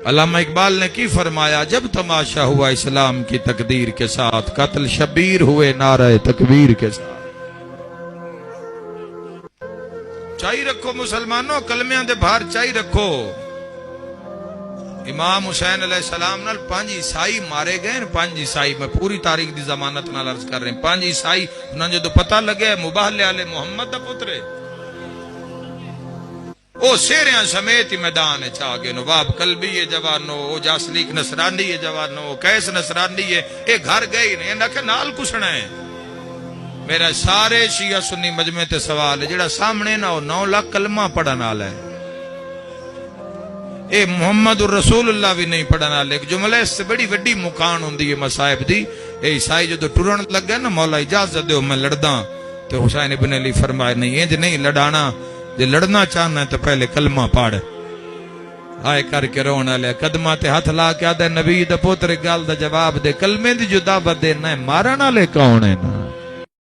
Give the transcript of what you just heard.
علامہ اقبال نے کی فرمایا، جب تماشا ہوا اسلام کی تقدیر کے ساتھ، قتل شبیر ہوئے نعرہ تکبیر کے ساتھ۔ چاہی رکھو مسلمانوں، کلمیاں دے بھار چاہی رکھو۔ امام حسین علیہ السلام نال 5 عیسائی مارے گئے، 5 عیسائی، میں پوری تاریخ دی ضمانت نال عرض کر رہے ہیں، 5 عیسائی انہاں جدو پتہ لگے مباہلے والے محمد دا پترے، او سیریاں سمیت ہی میدان چاہ گئے، نواب قلبی یہ جوانو، او جاسلیک نصرانی یہ جوانو، کیس نصرانی یہ، اے گھر گئے نہیں، انہاں کہ نال کسنا ہے۔ میرا سارے شیعہ سنی مجمع تے سوال ہے، جڑا سامنے نہ ہو 9 لاکھ کلمہ پڑھن والا ہے، اے محمد الرسول اللہ بھی نہیں پڑھن والا، ایک جملہ اس سے بڑی وڈی مکان ہوندی ہے مصائب دی۔ اے عیسائی جدو ٹرن لگا نا، مولا اجازت دیو میں لڑداں، تو حسین ابن علی فرمائے نہیں انج نہیں لڑانا، جے لڑنا چاہنا ہے تو پہلے کلمہ پڑھ۔ آئے کر کے رونا لیا، قدمہ تے ہاتھ لا کے آدھے نبی دا پوتر گال دا جواب دے، کلمے دی جو دعوت دے نہ مارن والے کون ہے نا۔